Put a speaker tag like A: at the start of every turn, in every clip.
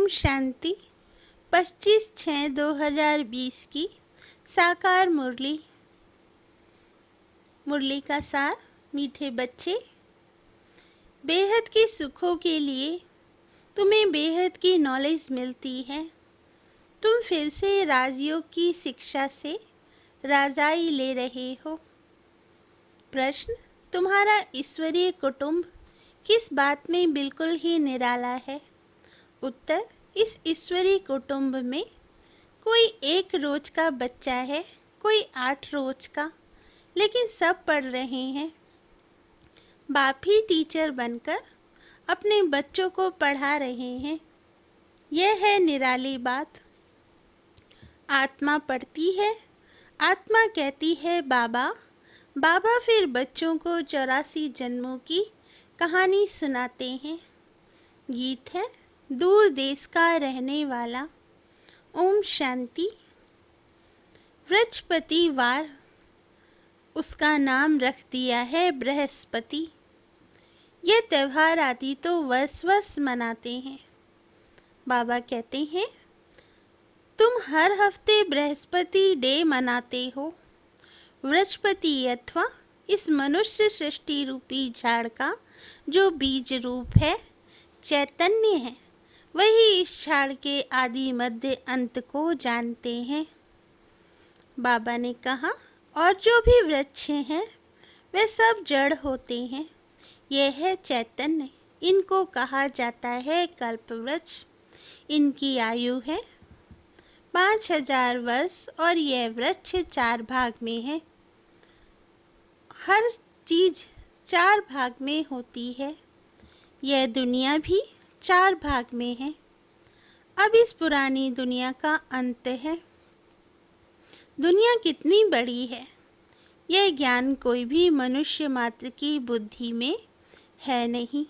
A: शांति। 25/6/2020 की साकार मुरली। मुरली का सार। मीठे बच्चे, बेहद के सुखों के लिए तुम्हें बेहद की नॉलेज मिलती है। तुम फिर से राजयोग की शिक्षा से राजाई ले रहे हो। प्रश्न, तुम्हारा ईश्वरीय कुटुंब किस बात में बिल्कुल ही निराला है? उत्तर, इस ईश्वरीय कुटुंब में कोई 1 रोज का बच्चा है, कोई 8 रोज का, लेकिन सब पढ़ रहे हैं। बाप ही टीचर बनकर अपने बच्चों को पढ़ा रहे हैं। यह है निराली बात। आत्मा पढ़ती है, आत्मा कहती है बाबा। बाबा फिर बच्चों को 84 जन्मों की कहानी सुनाते हैं। गीत है दूर देश का रहने वाला। ओम शांति। बृहस्पति वार, उसका नाम रख दिया है बृहस्पति। ये त्यौहार आदि तो वर्ष मनाते हैं। बाबा कहते हैं तुम हर हफ्ते बृहस्पति डे मनाते हो। बृहस्पति अथवा इस मनुष्य सृष्टि रूपी झाड़ का जो बीज रूप है, चैतन्य है, वही इस झाड़ के आदि मध्य अंत को जानते हैं। बाबा ने कहा और जो भी वृक्ष हैं वे सब जड़ होते हैं। यह है चैतन्य। इनको कहा जाता है कल्प वृक्ष। इनकी आयु है 5000 वर्ष और यह वृक्ष 4 भाग में है। हर चीज 4 भाग में होती है। यह दुनिया भी 4 भाग में है। अब इस पुरानी दुनिया का अंत है। दुनिया कितनी बड़ी है, यह ज्ञान कोई भी मनुष्य मात्र की बुद्धि में है नहीं।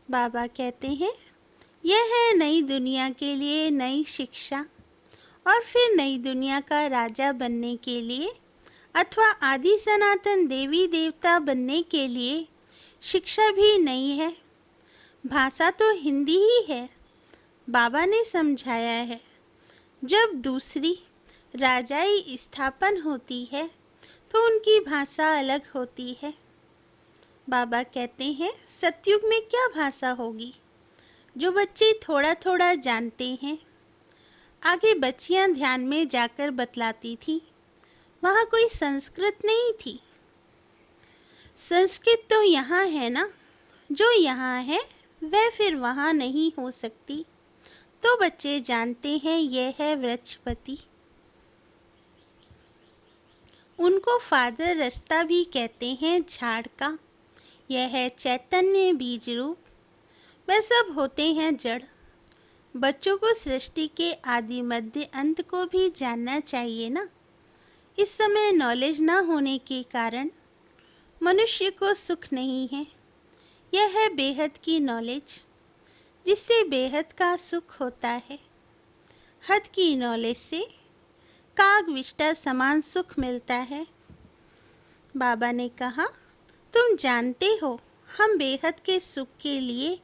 A: बाबा कहते हैं यह है नई दुनिया के लिए नई शिक्षा, और फिर नई दुनिया का राजा बनने के लिए अथवा आदि सनातन देवी देवता बनने के लिए शिक्षा भी नई है। भाषा तो हिंदी ही है। बाबा ने समझाया है जब दूसरी राजाई स्थापन होती है तो उनकी भाषा अलग होती है। बाबा कहते हैं सतयुग में क्या भाषा होगी? जो बच्चे थोड़ा थोड़ा जानते हैं। आगे बच्चियां ध्यान में जाकर बतलाती थी, वहाँ कोई संस्कृत नहीं थी। संस्कृत तो यहाँ है ना, जो यहाँ है वह फिर वहाँ नहीं हो सकती। तो बच्चे जानते हैं यह है बृहस्पति। उनको फादर रास्ता भी कहते हैं झाड़ का। यह है चैतन्य बीज रूप। वह सब होते हैं जड़। बच्चों को सृष्टि के आदि मध्य अंत को भी जानना चाहिए ना। इस समय नॉलेज ना होने के कारण मनुष्य को सुख नहीं है। यह है बेहद की नॉलेज, जिससे बेहद का सुख होता है। हद की नॉलेज से काग विष्टा समान सुख मिलता है। बाबा ने कहा तुम जानते हो हम बेहद के सुख के लिए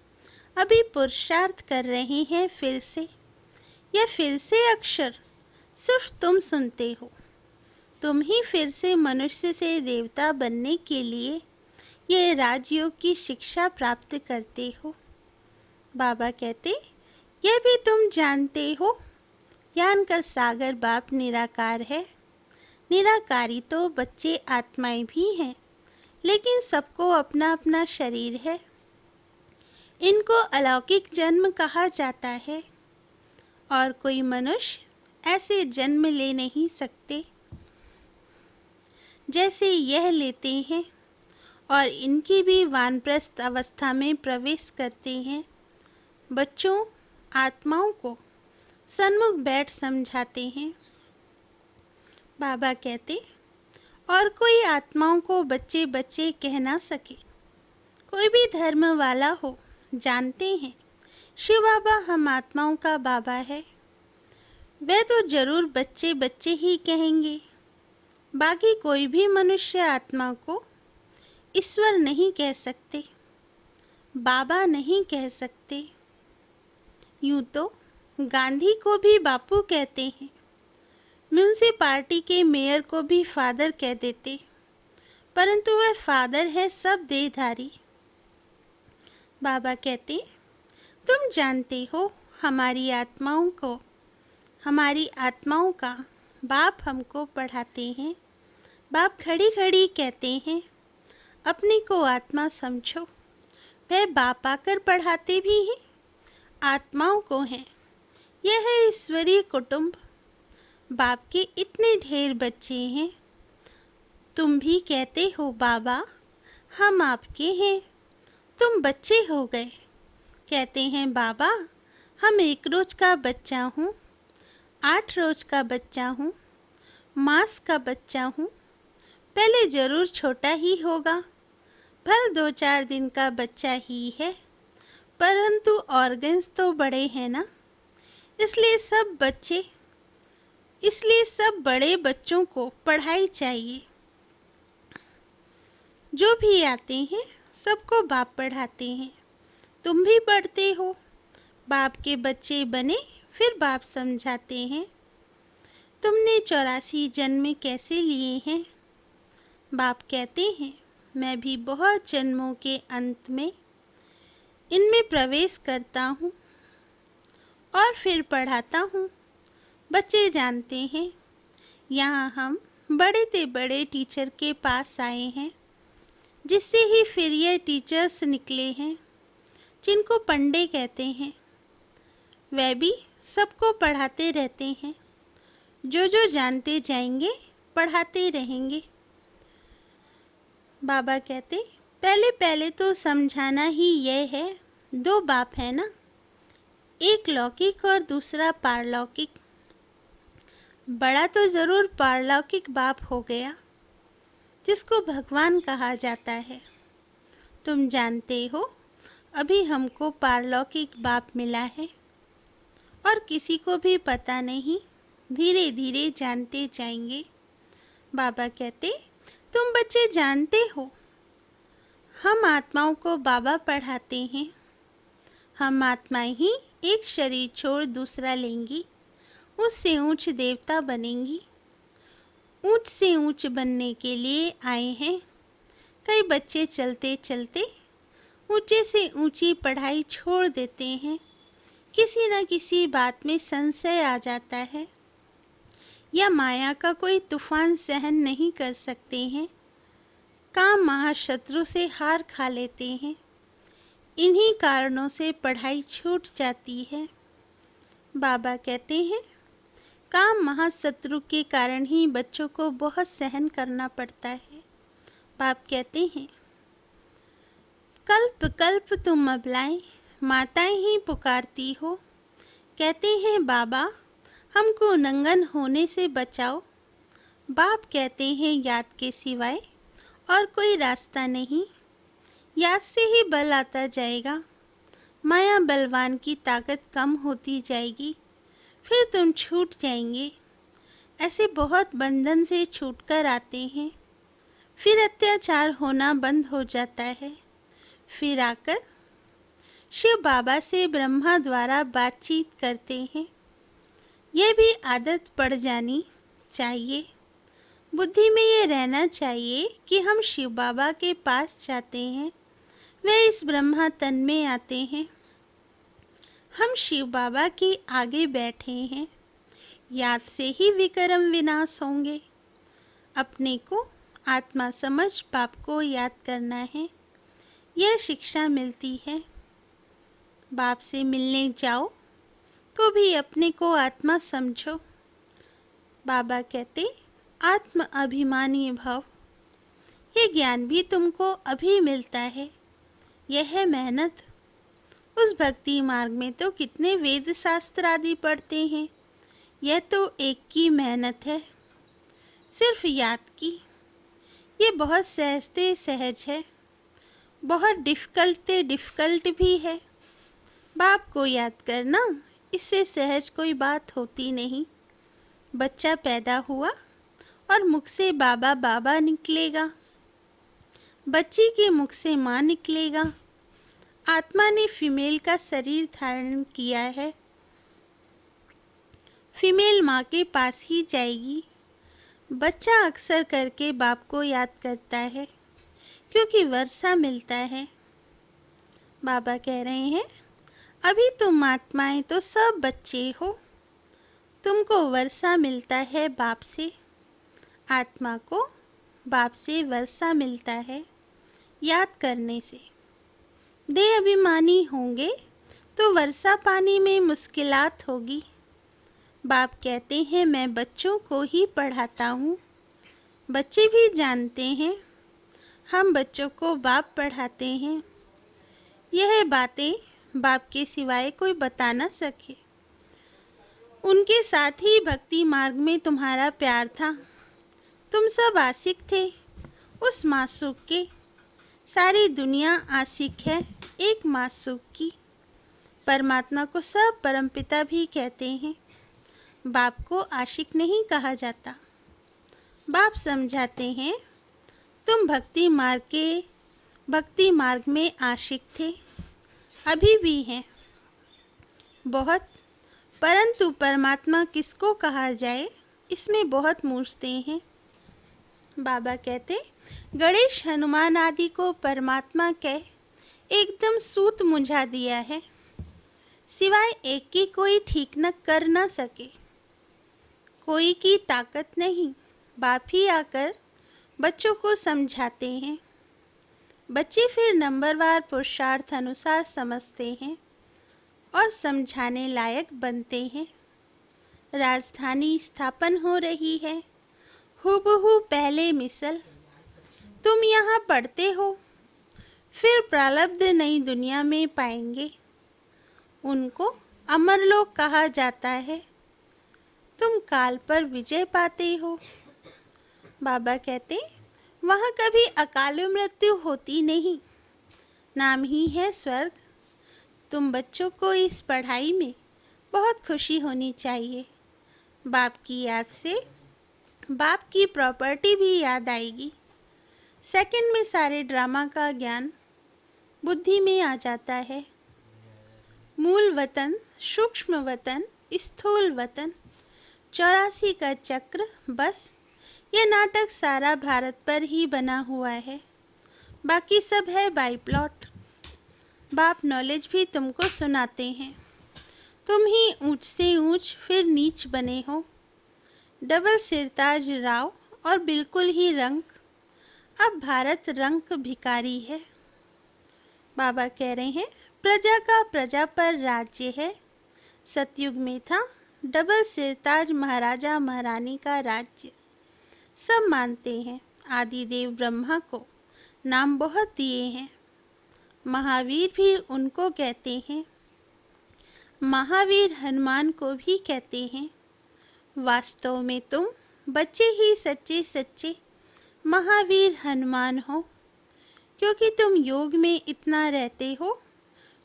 A: अभी पुरुषार्थ कर रहे हैं। फिर से यह फिर से अक्षर सिर्फ तुम सुनते हो। तुम ही फिर से मनुष्य से देवता बनने के लिए ये राजयोग की शिक्षा प्राप्त करते हो। बाबा कहते यह भी तुम जानते हो ज्ञान का सागर बाप निराकार है। निराकारी तो बच्चे आत्माएं भी हैं, लेकिन सबको अपना अपना शरीर है। इनको अलौकिक जन्म कहा जाता है, और कोई मनुष्य ऐसे जन्म ले नहीं सकते जैसे यह लेते हैं, और इनकी भी वानप्रस्थ अवस्था में प्रवेश करते हैं। बच्चों आत्माओं को सन्मुख बैठ समझाते हैं। बाबा कहते और कोई आत्माओं को बच्चे बच्चे कह ना सके। कोई भी धर्म वाला हो जानते हैं शिव बाबा हम आत्माओं का बाबा है। वे तो जरूर बच्चे बच्चे ही कहेंगे। बाकी कोई भी मनुष्य आत्मा को ईश्वर नहीं कह सकते, बाबा नहीं कह सकते। यूं तो गांधी को भी बापू कहते हैं, म्यूनसिपालिटी के मेयर को भी फादर कह देते, परंतु वह फादर है सब देहधारी। बाबा कहते, तुम जानते हो हमारी आत्माओं का बाप हमको पढ़ाते हैं। बाप खड़ी खड़ी कहते हैं, अपने को आत्मा समझो। वह बाप आकर पढ़ाते भी हैं, आत्माओं को हैं। यह है ईश्वरीय कुटुंब। बाप के इतने ढेर बच्चे हैं। तुम भी कहते हो बाबा हम आपके हैं, तुम बच्चे हो गए। कहते हैं बाबा हम 1 रोज का बच्चा हूँ, 8 रोज का बच्चा हूँ, मास का बच्चा हूँ। पहले जरूर छोटा ही होगा, भल 2-4 दिन का बच्चा ही है, परंतु ऑर्गन्स तो बड़े हैं ना, इसलिए सब बड़े बच्चों को पढ़ाई चाहिए। जो भी आते हैं सबको बाप पढ़ाते हैं। तुम भी पढ़ते हो, बाप के बच्चे बने फिर बाप समझाते हैं। तुमने 84 जन्म कैसे लिए हैं? बाप कहते हैं मैं भी बहुत जन्मों के अंत में इनमें प्रवेश करता हूँ और फिर पढ़ाता हूँ। बच्चे जानते हैं यहाँ हम बड़े से बड़े टीचर के पास आए हैं, जिससे ही फिर ये टीचर्स निकले हैं जिनको पंडे कहते हैं। वह भी सबको पढ़ाते रहते हैं, जो जो जानते जाएंगे पढ़ाते रहेंगे। बाबा कहते पहले तो समझाना ही यह है, 2 बाप है ना, एक लौकिक और दूसरा पारलौकिक। बड़ा तो ज़रूर पारलौकिक बाप हो गया, जिसको भगवान कहा जाता है। तुम जानते हो अभी हमको पारलौकिक बाप मिला है और किसी को भी पता नहीं, धीरे धीरे जानते जाएंगे। बाबा कहते तुम बच्चे जानते हो हम आत्माओं को बाबा पढ़ाते हैं। हम आत्माएं ही एक शरीर छोड़ दूसरा लेंगी, उससे ऊंच देवता बनेंगी। ऊंच से ऊंच बनने के लिए आए हैं। कई बच्चे चलते चलते ऊंचे से ऊंची पढ़ाई छोड़ देते हैं, किसी न किसी बात में संशय आ जाता है या माया का कोई तूफान सहन नहीं कर सकते हैं, काम महाशत्रु से हार खा लेते हैं। इन्हीं कारणों से पढ़ाई छूट जाती है। बाबा कहते हैं काम महाशत्रु के कारण ही बच्चों को बहुत सहन करना पड़ता है। बाप कहते हैं कल्प कल्प तुम अबलाएं माताएं ही पुकारती हो। कहते हैं बाबा हमको नंगन होने से बचाओ। बाप कहते हैं याद के सिवाय और कोई रास्ता नहीं, याद से ही बल आता जाएगा। माया बलवान की ताकत कम होती जाएगी, फिर तुम छूट जाएंगे। ऐसे बहुत बंधन से छूटकर आते हैं, फिर अत्याचार होना बंद हो जाता है। फिर आकर शिव बाबा से ब्रह्मा द्वारा बातचीत करते हैं। यह भी आदत पड़ जानी चाहिए। बुद्धि में ये रहना चाहिए कि हम शिव बाबा के पास जाते हैं, वे इस ब्रह्मा तन में आते हैं। हम शिव बाबा के आगे बैठे हैं। याद से ही विक्रम विनाश होंगे। अपने को आत्मा समझ बाप को याद करना है, यह शिक्षा मिलती है। बाप से मिलने जाओ तो भी अपने को आत्मा समझो। बाबा कहते आत्म अभिमानी भव। ये ज्ञान भी तुमको अभी मिलता है, यह है मेहनत। उस भक्ति मार्ग में तो कितने वेद शास्त्र आदि पढ़ते हैं, यह तो एक की मेहनत है, सिर्फ याद की। ये बहुत सहजते सहज है, बहुत डिफ़िकल्ट भी है। बाप को याद करना, इससे सहज कोई बात होती नहीं। बच्चा पैदा हुआ और मुख से बाबा बाबा निकलेगा, बच्ची के मुख से माँ निकलेगा। आत्मा ने फीमेल का शरीर धारण किया है। फीमेल माँ के पास ही जाएगी। बच्चा अक्सर करके बाप को याद करता है क्योंकि वर्षा मिलता है। बाबा कह रहे हैं, अभी तुम आत्माएं तो सब बच्चे हो। तुमको वर्षा मिलता है बाप से। आत्मा को बाप से वर्षा मिलता है याद करने से। देह अभिमानी होंगे तो वर्षा पानी में मुश्किलात होगी। बाप कहते हैं, मैं बच्चों को ही पढ़ाता हूँ। बच्चे भी जानते हैं हम बच्चों को बाप पढ़ाते हैं। यह बातें बाप के सिवाय कोई बता ना सके। उनके साथ ही भक्ति मार्ग में तुम्हारा प्यार था। तुम सब आशिक थे उस मासूक के। सारी दुनिया आशिक है एक मासूक की। परमात्मा को सब परमपिता भी कहते हैं। बाप को आशिक नहीं कहा जाता। बाप समझाते हैं, तुम भक्ति मार्ग में आशिक थे, अभी भी हैं बहुत। परंतु परमात्मा किसको कहा जाए इसमें बहुत मूझते हैं। बाबा कहते, गणेश हनुमान आदि को परमात्मा कह एकदम सूत मुझा दिया है। सिवाय एक की कोई ठीक न कर न सके। कोई की ताकत नहीं। बाप ही आकर बच्चों को समझाते हैं। बच्चे फिर नंबरवार पुरुषार्थ अनुसार समझते हैं और समझाने लायक बनते हैं। राजधानी स्थापन हो रही है हूबहू पहले मिसल। तुम यहाँ पढ़ते हो, फिर प्रारब्ध नई दुनिया में पाएंगे। उनको अमरलोक कहा जाता है। तुम काल पर विजय पाते हो। बाबा कहते, वहाँ कभी अकाल मृत्यु होती नहीं। नाम ही है स्वर्ग। तुम बच्चों को इस पढ़ाई में बहुत खुशी होनी चाहिए। बाप की याद से बाप की प्रॉपर्टी भी याद आएगी। सेकंड में सारे ड्रामा का ज्ञान बुद्धि में आ जाता है। मूल वतन, सूक्ष्म वतन, स्थूल वतन, 84 का चक्र, बस ये नाटक सारा भारत पर ही बना हुआ है। बाकी सब है बाई प्लॉट। बाप नॉलेज भी तुमको सुनाते हैं। तुम ही ऊंच से ऊंच फिर नीच बने हो। डबल सिरताज राव और बिल्कुल ही रंक। अब भारत रंक भिकारी है। बाबा कह रहे हैं, प्रजा का प्रजा पर राज्य है। सतयुग में था डबल सिरताज महाराजा महारानी का राज्य। सब मानते हैं आदिदेव ब्रह्मा को नाम बहुत दिए हैं। महावीर भी उनको कहते हैं। महावीर हनुमान को भी कहते हैं। वास्तव में तुम बच्चे ही सच्चे सच्चे महावीर हनुमान हो, क्योंकि तुम योग में इतना रहते हो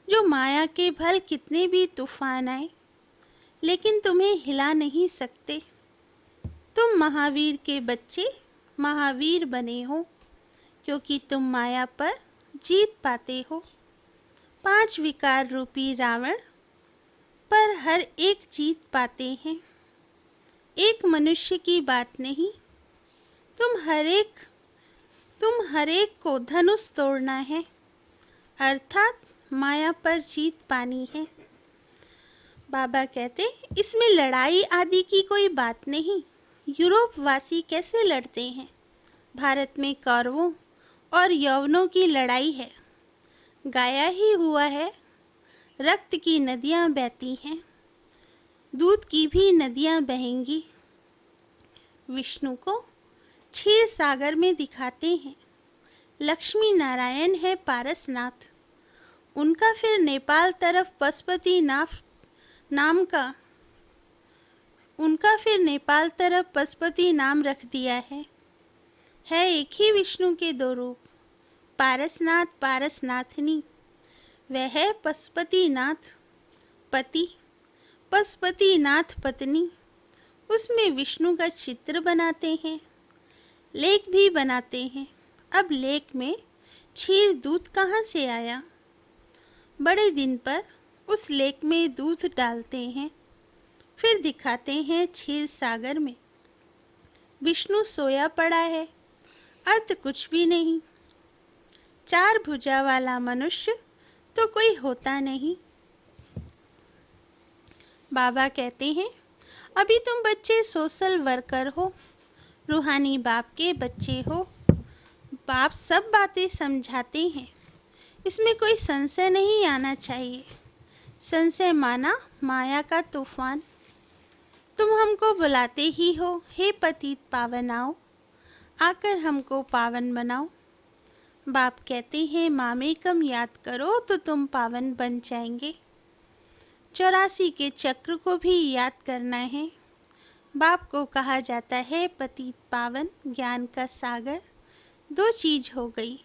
A: जो माया के भल कितने भी तूफान आए लेकिन तुम्हें हिला नहीं सकते। तुम महावीर के बच्चे महावीर बने हो क्योंकि तुम माया पर जीत पाते हो। 5 विकार रूपी रावण पर हर एक जीत पाते हैं। एक मनुष्य की बात नहीं। तुम हर एक को धनुष तोड़ना है, अर्थात माया पर जीत पानी है। बाबा कहते, इसमें लड़ाई आदि की कोई बात नहीं। यूरोप वासी कैसे लड़ते हैं? भारत में कौरवों और यवनों की लड़ाई है। गाया ही हुआ है, रक्त की नदियाँ बहती हैं, दूध की भी नदियाँ बहेंगी। विष्णु को क्षीर सागर में दिखाते हैं। लक्ष्मी नारायण है पारसनाथ। उनका फिर नेपाल तरफ पशुपति नाम रख दिया है। एक ही विष्णु के 2 रूप, पारसनाथ पारसनाथनी। वह है पशुपतिनाथ पति, पशुपतिनाथ पत्नी। उसमें विष्णु का चित्र बनाते हैं, लेख भी बनाते हैं। अब लेख में क्षीर दूध कहाँ से आया? बड़े दिन पर उस लेक में दूध डालते हैं, फिर दिखाते हैं क्षीर सागर में। विष्णु सोया पड़ा है, अर्थ कुछ भी नहीं। चार भुजा वाला मनुष्य तो कोई होता नहीं। बाबा कहते हैं, अभी तुम बच्चे सोशल वर्कर हो, रूहानी बाप के बच्चे हो। बाप सब बातें समझाते हैं, इसमें कोई संशय नहीं आना चाहिए। संशय माना माया का तूफान। तुम हमको बुलाते ही हो, हे पतित पावन आओ, आकर हमको पावन बनाओ। बाप कहते हैं, मामेकम याद करो तो तुम पावन बन जाएंगे। 84 के चक्र को भी याद करना है। बाप को कहा जाता है पतित पावन, ज्ञान का सागर। दो चीज हो गई,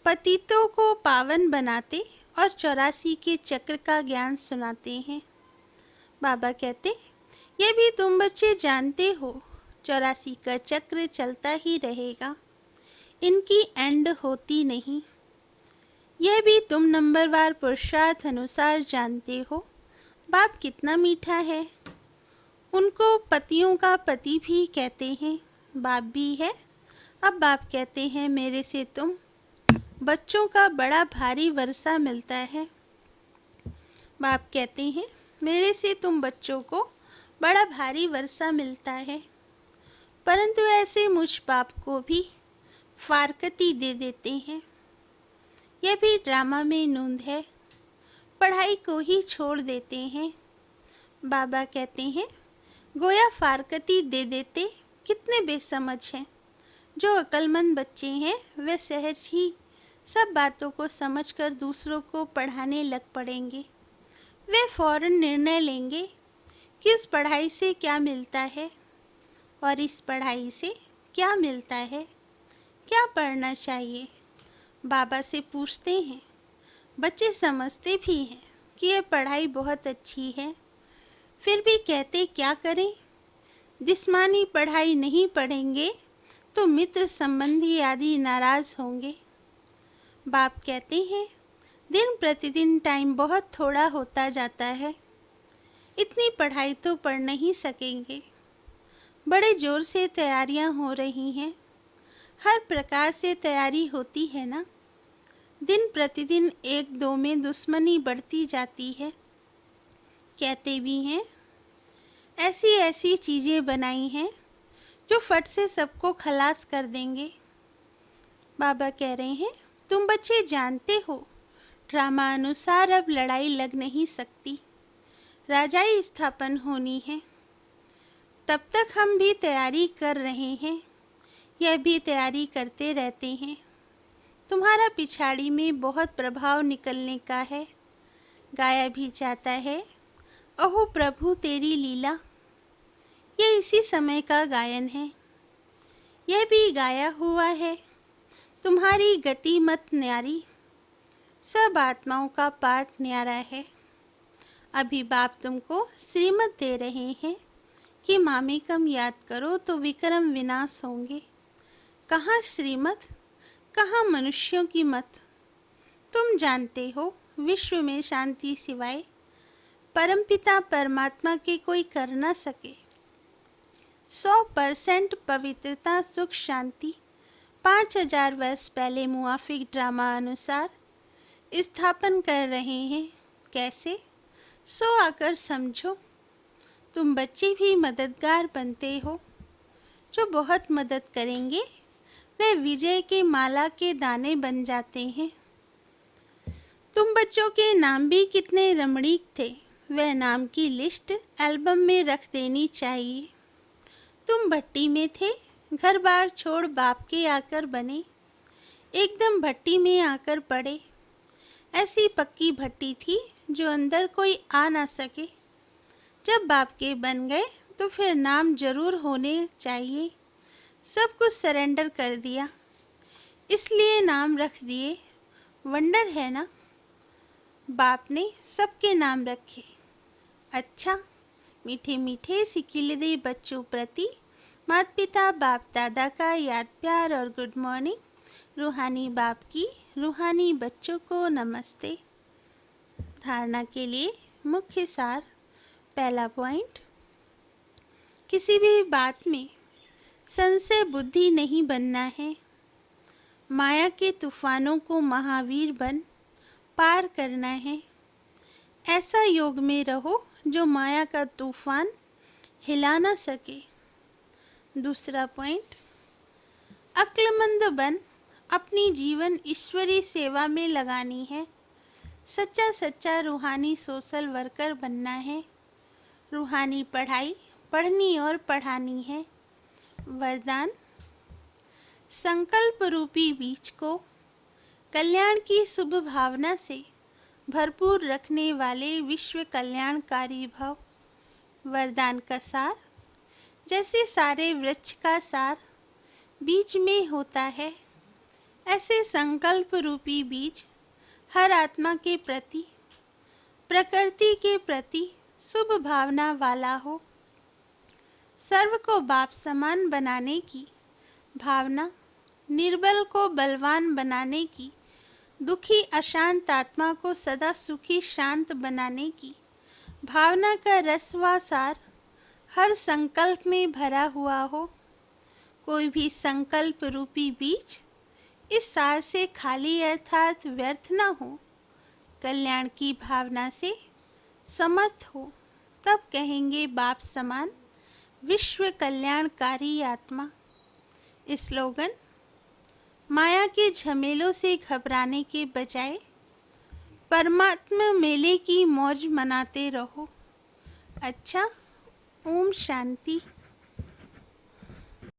A: पतितों को पावन बनाते और 84 के चक्र का ज्ञान सुनाते हैं। बाबा कहते, ये भी तुम बच्चे जानते हो, 84 का चक्र चलता ही रहेगा, इनकी एंड होती नहीं। यह भी तुम नंबरवार पुरुषार्थ अनुसार जानते हो। बाप कितना मीठा है। उनको पतियों का पति भी कहते हैं, बाप भी है। अब बाप कहते हैं, मेरे से तुम बच्चों का बड़ा भारी वर्षा मिलता है। बाप कहते हैं, मेरे से तुम बच्चों को बड़ा भारी वर्षा मिलता है, परंतु ऐसे मुझ बाप को भी फारकती दे देते हैं। यह भी ड्रामा में नूंद है, पढ़ाई को ही छोड़ देते हैं। बाबा कहते हैं, गोया फारकती दे देते, कितने बेसमझ हैं। जो अक्लमंद बच्चे हैं वे सहज ही सब बातों को समझकर दूसरों को पढ़ाने लग पड़ेंगे। वे फौरन निर्णय लेंगे कि इस पढ़ाई से क्या मिलता है और इस पढ़ाई से क्या मिलता है, क्या पढ़ना चाहिए। बाबा से पूछते हैं। बच्चे समझते भी हैं कि यह पढ़ाई बहुत अच्छी है, फिर भी कहते क्या करें। जिस्मानी पढ़ाई नहीं पढ़ेंगे तो मित्र संबंधी आदि नाराज होंगे। बाप कहते हैं, दिन प्रतिदिन टाइम बहुत थोड़ा होता जाता है, इतनी पढ़ाई तो पढ़ नहीं सकेंगे। बड़े जोर से तैयारियां हो रही हैं, हर प्रकार से तैयारी होती है ना। दिन प्रतिदिन एक दो में दुश्मनी बढ़ती जाती है। कहते भी हैं, ऐसी ऐसी चीज़ें बनाई हैं जो फट से सबको खलास कर देंगे। बाबा कह रहे हैं, तुम बच्चे जानते हो, ड्रामा अनुसार अब लड़ाई लग नहीं सकती, राजाई स्थापन होनी है। तब तक हम भी तैयारी कर रहे हैं, यह भी तैयारी करते रहते हैं। तुम्हारा पिछाड़ी में बहुत प्रभाव निकलने का है। गाया भी जाता है, अहो प्रभु तेरी लीला। यह इसी समय का गायन है। यह भी गाया हुआ है, तुम्हारी गति मत न्यारी, सब आत्माओं का पाठ न्यारा है। अभी बाप तुमको श्रीमत दे रहे हैं कि मामेकम याद करो तो विक्रम विनाश होंगे। कहाँ श्रीमत, कहाँ मनुष्यों की मत। तुम जानते हो, विश्व में शांति सिवाय परमपिता परमात्मा के कोई कर न सके। 100% पवित्रता सुख शांति 5000 वर्ष पहले मुआफिक ड्रामा अनुसार स्थापन कर रहे हैं। कैसे? सो आकर समझो। तुम बच्चे भी मददगार बनते हो। जो बहुत मदद करेंगे वे विजय के माला के दाने बन जाते हैं। तुम बच्चों के नाम भी कितने रमणीक थे, वह नाम की लिस्ट एल्बम में रख देनी चाहिए। तुम भट्टी में थे, घर बार छोड़ बाप के आकर बने, एकदम भट्टी में आकर पड़े। ऐसी पक्की भट्टी थी जो अंदर कोई आ ना सके। जब बाप के बन गए तो फिर नाम जरूर होने चाहिए। सब कुछ सरेंडर कर दिया, इसलिए नाम रख दिए। वंडर है ना, बाप ने सबके नाम रखे। अच्छा, मीठे मीठे सिकिलदे बच्चों प्रति माता पिता बाप दादा का याद प्यार और गुड मॉर्निंग। रूहानी बाप की रूहानी बच्चों को नमस्ते। धारणा के लिए मुख्य सार। पहला पॉइंट, किसी भी बात में संशय बुद्धि नहीं बनना है। माया के तूफानों को महावीर बन पार करना है। ऐसा योग में रहो जो माया का तूफान हिला ना सके। दूसरा पॉइंट, अक्लमंद बन अपनी जीवन ईश्वरी सेवा में लगानी है। सच्चा रूहानी सोशल वर्कर बनना है। रूहानी पढ़ाई पढ़नी और पढ़ानी है। वरदान, संकल्प रूपी बीज को कल्याण की शुभ भावना से भरपूर रखने वाले विश्व कल्याणकारी भव। वरदान का सार, जैसे सारे वृक्ष का सार बीज में होता है, ऐसे संकल्प रूपी बीज हर आत्मा के प्रति, प्रकृति के प्रति शुभ भावना वाला हो। सर्व को बाप समान बनाने की भावना, निर्बल को बलवान बनाने की, दुखी अशांत आत्मा को सदा सुखी शांत बनाने की भावना का रस व सार हर संकल्प में भरा हुआ हो। कोई भी संकल्प रूपी बीज इस सार से खाली अर्थात व्यर्थ न हो, कल्याण की भावना से समर्थ हो, तब कहेंगे बाप समान विश्व कल्याणकारी आत्मा। स्लोगन, माया के झमेलों से घबराने के बजाय परमात्मा मेले की मौज मनाते रहो। अच्छा, ओम शांति।